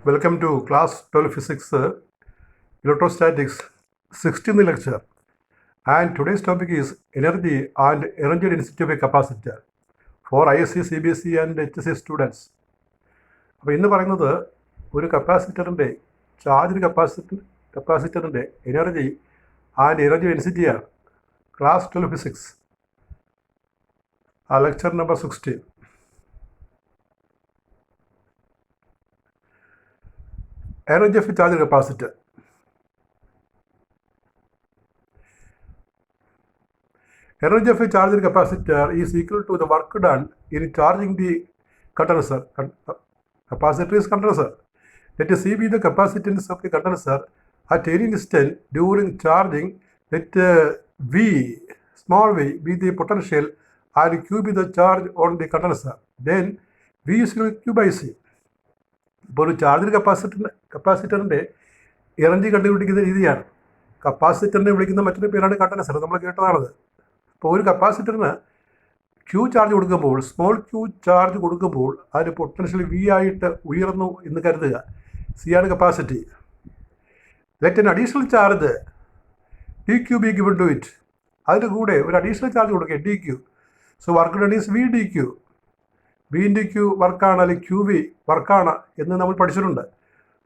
Welcome to class 12 physics, electrostatics, 16th lecture. And today's topic is energy and energy density of a capacitor for ISC, CBSE and HSC students. അപ്പോൾ ഇന്ന് പറയുന്നത് ഒരു കപ്പാസിറ്ററിൻ്റെ കപ്പാസിറ്ററിൻ്റെ energy and energy ഡെൻസിറ്റിയാണ്. Class 12 physics, lecture number 16. Energy of a charged capacitor. Energy of a charged capacitor is equal to the work done in charging the condenser. Capacitor is condenser. Let C be the capacitance of the condenser at any instant during charging. Let V, small v, be the potential and Q be the charge on the condenser. Then V is equal to Q by C. ഇപ്പോൾ ഒരു charge കപ്പാസിറ്ററിൻ്റെ energy കണ്ടുപിടിക്കുന്ന രീതിയാണ്. കപ്പാസിറ്ററിനെ വിളിക്കുന്ന മറ്റൊരു പേരാണ് condenser, നമ്മൾ കേട്ടതാണത്. അപ്പോൾ ഒരു കപ്പാസിറ്ററിന് ക്യൂ ചാർജ് കൊടുക്കുമ്പോൾ, സ്മോൾ ക്യൂ ചാർജ് കൊടുക്കുമ്പോൾ അതിന് പൊട്ടൻഷ്യൽ വി ആയിട്ട് ഉയർന്നു എന്ന് കരുതുക. സി ആണ് capacity. Let an additional charge D Q be given to it. അതിൻ്റെ കൂടെ ഒരു അഡീഷണൽ ചാർജ് കൊടുക്കുക, D Q. So work done is V D Q. V into Q വർക്കാണ്, അല്ലെങ്കിൽ ക്യൂ വി വർക്കാണ് എന്ന് നമ്മൾ പഠിച്ചിട്ടുണ്ട്.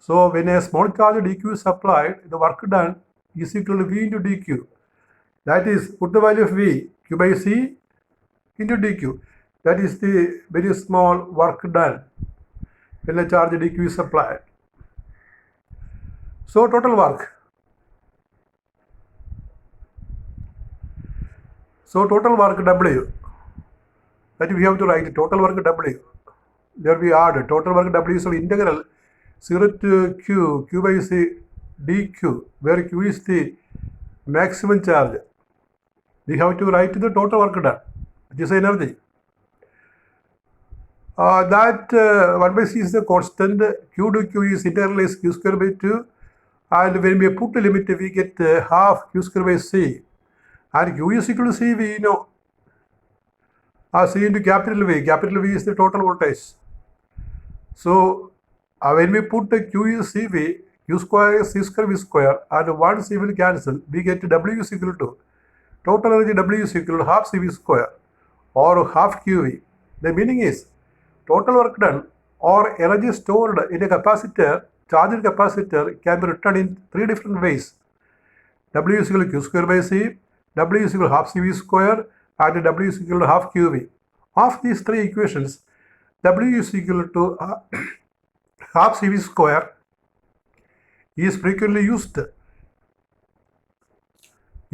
So when a small charge D Q is applied, the work done is equal to V into D Q. That is put the value of V, Q by C into D Q. That is the very small work done when a charge D Q is applied. So total work. W. That we have to write total work W. There we add total work W is integral 0 to Q by C dQ, where Q is the maximum charge. We have to write the total work done, which is energy. That 1 by C is the constant. Q to Q is integral is Q square by 2. And when we put the limit, we get half Q square by C. And Q is equal to C, we know. C into capital V. Capital V is the total voltage. So when we put the Q is CV, Q square is C square V square, and 1 C will cancel. We get W is equal to total energy W is equal to half CV square or half QV. The meaning is total work done or energy stored in a capacitor, charged capacitor, can be written in 3 different ways. W is equal to Q square by C, W is equal to half CV square, and W is equal to half QV. Of these 3 equations, W is equal to half CV square is frequently used.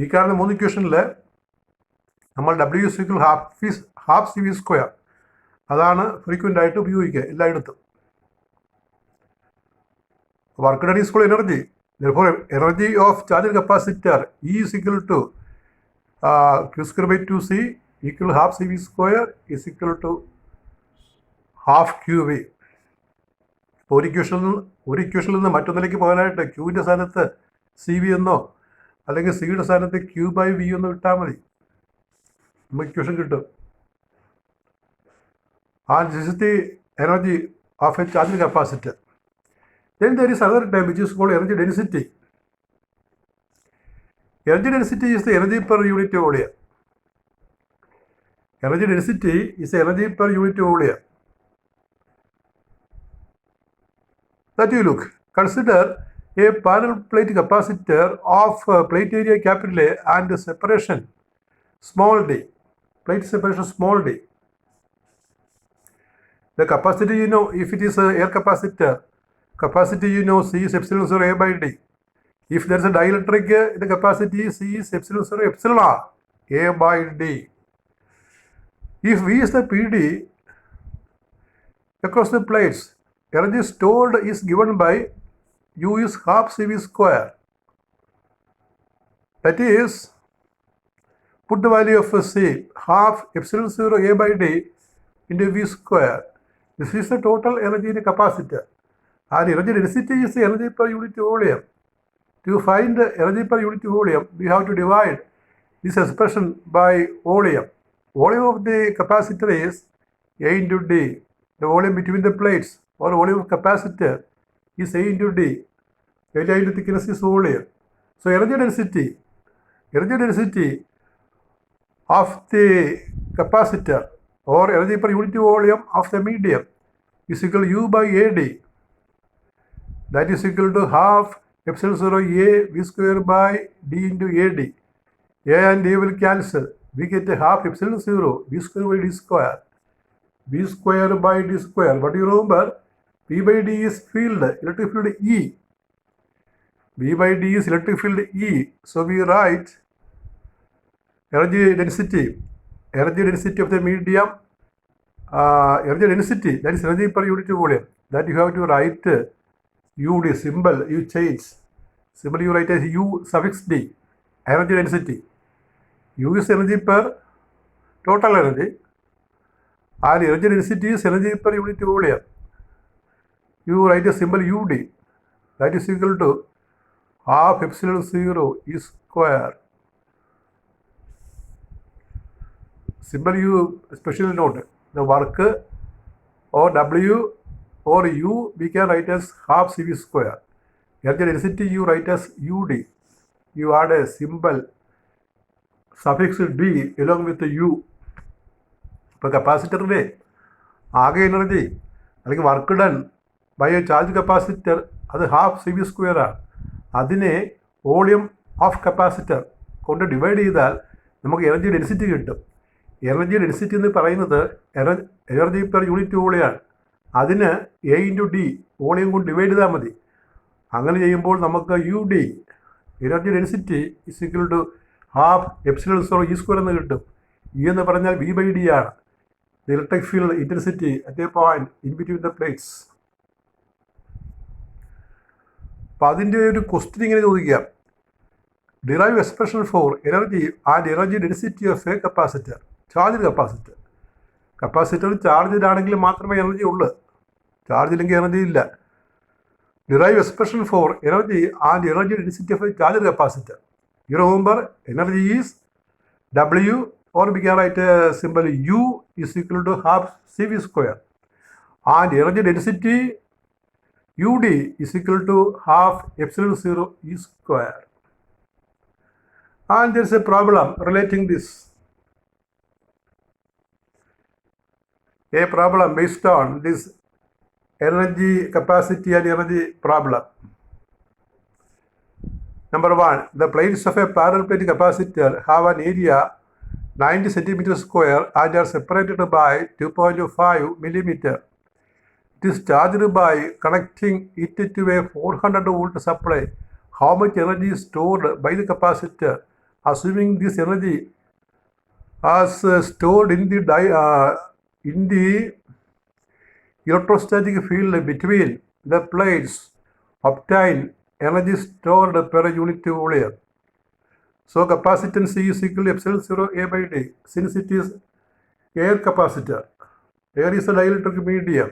ഈ കാണുന്ന 3 ഇക്വേഷനിൽ നമ്മൾ W is equal to half CV square അതാണ് frequent ആയിട്ട് ഉപയോഗിക്കുക എല്ലായിടത്തും. Work done is equal energy. Therefore, energy of charged capacitor E is equal to Q square by 2C equal to half CV square is equal to half QV. ഒരു ഇക്വേഷനിൽ നിന്ന് മറ്റൊന്നിലേക്ക് പോകാനായിട്ട് ക്യൂവിൻ്റെ സ്ഥാനത്ത് സി വി എന്നോ അല്ലെങ്കിൽ സിയുടെ സ്ഥാനത്ത് ക്യൂ ബൈ വി എന്നോ ഇട്ടാൽ മതി, നമുക്ക് ഇക്വേഷൻ കിട്ടും. And this is the energy of a charged capacitor. Then there is another term which is called energy density. Energy density is the energy per unit volume. Energy density is the energy per unit volume. That you look. Consider a parallel plate capacitor of plate area capital A and separation small d. Plate separation small d. The capacity, you know, if it is a air capacitor, capacity, you know, C is epsilon 0 A by D. If there is a dielectric, the capacity C is epsilon 0 epsilon R A by D. If V is the PD across the plates, energy stored is given by U is half CV square. That is, put the value of C half epsilon 0 A by D into V square. This is the total energy in a capacitor. And energy density is the energy per unit volume. To find the energy per unit volume, we have to divide this expression by volume. Volume of the capacitor is A into D. The volume between the plates or volume of capacitor is A into D. Area into thickness is volume. So energy density of the capacitor or energy per unit volume of the medium is equal to U by AD. That is equal to half epsilon 0 A V square by D into AD. A and A will cancel. We get a half epsilon 0 V square by D square. V square by D square. What do you remember? V by D is field, electric field E. V by D is electric field E. So we write energy density of the medium, energy density, that is energy per unit volume. That you have to write UD symbol, you change. Symbol you write as U suffix D, energy density. U is energy per total energy, and energy density is energy per unit volume. You write a symbol UD, that is equal to half epsilon 0 E square. Symbol you special note, the work or W or U we can write as half CV square. Energy density you write as UD. You add a symbol suffix D along with the U. ഇപ്പോൾ കപ്പാസിറ്ററിൻ്റെ ആകെ energy അല്ലെങ്കിൽ work done by a charge capacitor അത് half C V square ആണ്. അതിനെ volume of capacitor കൊണ്ട് divide ചെയ്താൽ നമുക്ക് energy density കിട്ടും. എനർജി ഡെൻസിറ്റി എന്ന് പറയുന്നത് എനർജി പെർ യൂണിറ്റ് വോളിയമാണ്. അതിന് എ ഇൻറ്റു ഡി വോളിയം കൊണ്ട് ഡിവൈഡ് ചെയ്താൽ മതി. അങ്ങനെ ചെയ്യുമ്പോൾ നമുക്ക് U D energy density is equal to half epsilon 0 E square എന്ന് കിട്ടും. ഇ എന്ന് പറഞ്ഞാൽ വി ബൈ ഡി ആണ്. The electric field intensity at a point in between the plates. അപ്പോൾ അതിൻ്റെ ഒരു ക്വസ്റ്റ്യൻ ഇങ്ങനെ ചോദിക്കാം, derive expression for energy and energy density of a capacitor. Charge capacitor ചാർജിലാണെങ്കിൽ മാത്രമേ എനർജി ഉള്ളൂ, ചാർജില്ലെങ്കിൽ എനർജി ഇല്ല. Derive expression for energy and energy density of a charge capacitor. You remember energy is W, or we can write a symbol U is equal to half CV square, and energy density UD is equal to half epsilon 0 E square. And there is a problem relating this. A problem based on this energy capacity and energy problem. Number 1, the plates of a parallel plate capacitor have an area 90 centimeters square and are separated by 2.5 millimeter. It is charged by connecting it to a 400 volt supply. How much energy is stored by the capacitor? Assuming this energy as stored in the electrostatic field between the plates, obtain energy stored per unit volume. So capacitance is equal to epsilon 0 A by D. Since it is air capacitor, air is a dielectric medium,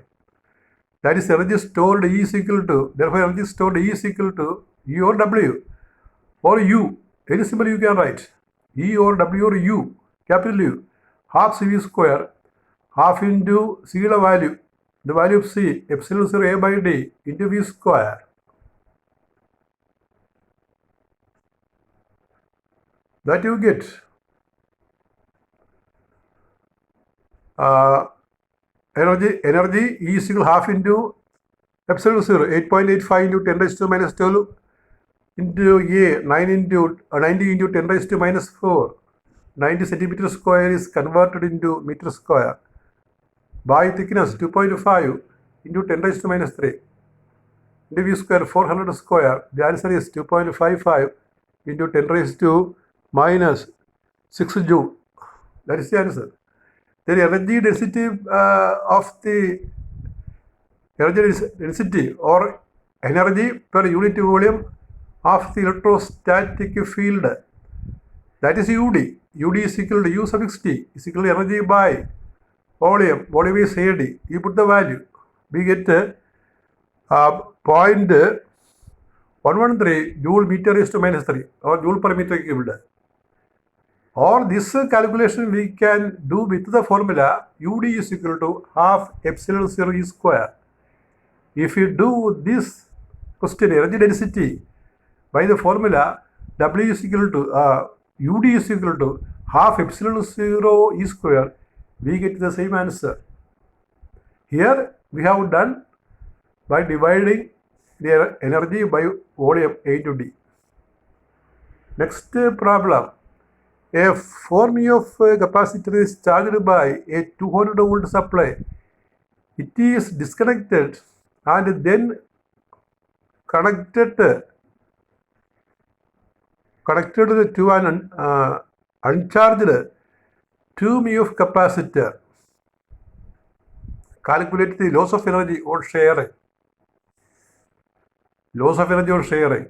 that is energy stored E is equal to, therefore energy stored E is equal to E or W or U. Any symbol you can write, E or W or U, capital U, half CV square, half into C the value of C, epsilon 0 A by D into V square. That you get. Energy E is equal half into epsilon 0, 8.85 into 10 raised to minus 12 into A, 90 into 10 raised to minus 4. 90 centimeter square is converted into meter square. By thickness 2.5 into 10 raised to minus 3 into V square 400 square. The answer is 2.55 into 10 raised to minus 6 joule. That is the answer. The energy density of the energy density or energy per unit volume of the electrostatic field, that is UD. UD is equal to U suffix T is equal to energy by volume. Volume is AD. You put the value. We get 0.113 joule meter raised to minus 3 or joule per meter cubed. Or this calculation we can do with the formula UD is equal to half epsilon 0 E square. If you do this Question: energy density by the formula W is equal to UD is equal to half epsilon 0 E square. We get the same answer. Here we have done by dividing their energy by volume A to D. Next problem. A 4 μ of capacitor is charged by a 200 volt supply. It is disconnected and then connected to an uncharged 2 μ of capacitor. Calculate the loss of energy or sharing. Loss of energy or sharing.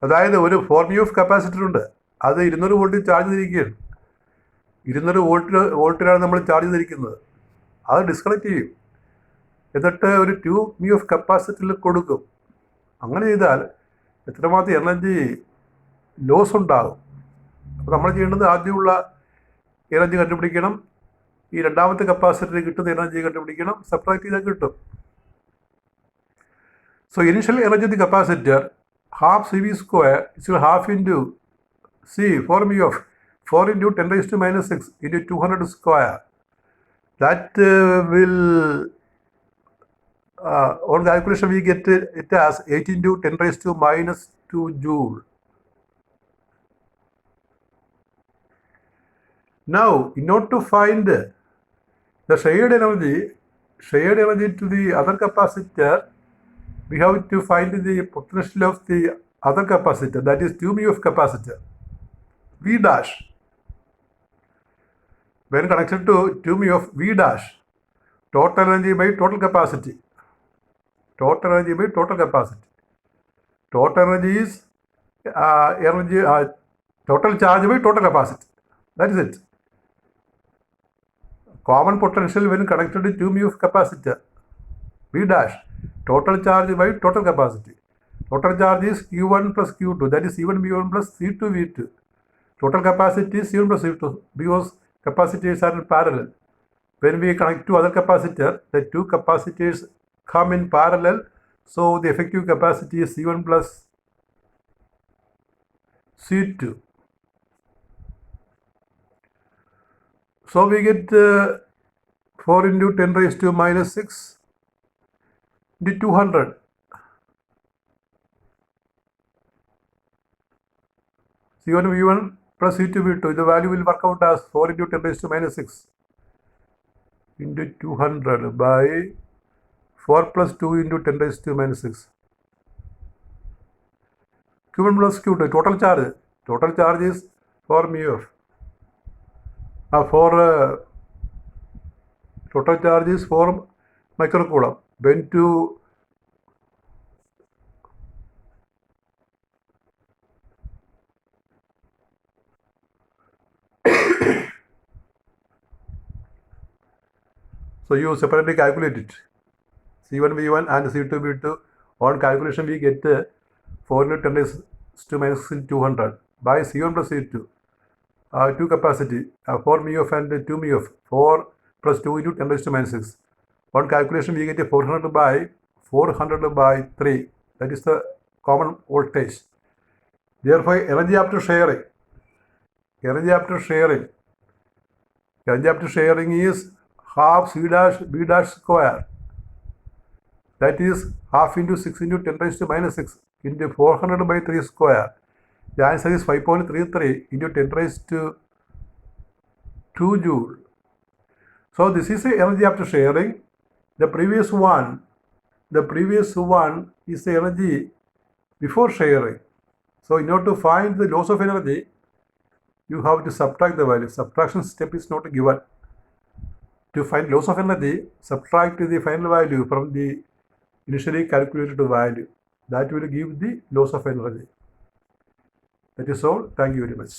അതായത് ഒരു 4 μ of capacitor ഉണ്ട്, അത് 200 വോൾട്ടിൽ charge ചെയ്തിരിക്കുകയാണ്. 200 വോൾട്ടിലാണ് നമ്മൾ charge ചെയ്തിരിക്കുന്നത്. അത് disconnect ചെയ്യും, എന്നിട്ട് ഒരു 2 μ ഓഫ് കപ്പാസിറ്ററിൽ കൊടുക്കും. അങ്ങനെ ചെയ്താൽ എത്രമാത്രം എനർജി ലോസ് ഉണ്ടാകും. അപ്പോൾ നമ്മൾ ചെയ്യേണ്ടത് ആദ്യമുള്ള എനർജി കണ്ടുപിടിക്കണം, ഈ രണ്ടാമത്തെ കപ്പാസിറ്ററിൽ കിട്ടുന്ന എനർജി കണ്ടുപിടിക്കണം, സബ്ട്രാക്ട് ചെയ്താൽ കിട്ടും. So initial energy of the capacitor half CV square is equal half into C 4 μ of 4 into 10 raised to minus 6 into 200 square. That will on calculation we get it as 8 into 10 raised to minus 2 joule. Now in order to find the shared energy to the other capacitor, we have to find the potential of the other capacitor, that is 2 μ of capacitor, V dash. When connected to 2 μ of V dash, total energy by total capacity. Total energy by total capacity. Total energy is total charge by total capacity. That is it. Common potential when connected to 2 μ of capacitor, V dash. Total charge by total capacity. Total charge is Q1 plus Q2, that is C1 V1 plus C2 V2. Total capacity is C1 plus C2 because capacitors are in parallel. When we connect to other capacitor, the two capacitors come in parallel, so the effective capacity is C1 plus C2. So we get 4 into 10 raised to minus 6 into 200. C1 V1 plus C2 V2. The value will work out as 4 into 10 raised to minus 6 into 200 by 4 plus 2 into 10 raised to minus 6. Q1 plus Q2. Total charge is 4 μ of. Total charge is 4 microcoulomb. When to so you separately calculate it. C1 V1 and C2 V2. On calculation we get 4 into 10 raised to minus 200 by C1 plus C2. Two capacity 4 μ of and 2 μ of. 4 plus 2 into 10 raised to minus 6. On calculation we get a 400 by 3. That is the common voltage. Therefore energy after sharing is half C dash B dash square. That is half into 6 into 10 raised to minus 6 into 400 by 3 square. The answer is 5.33 into 10 raised to 2 joule. So this is the energy after sharing. The previous one is the energy before sharing. So in order to find the loss of energy, you have to subtract the value. Subtraction step is not given. To find loss of energy, subtract the final value from the initially calculated value. That will give the loss of energy. That is all. Thank you very much.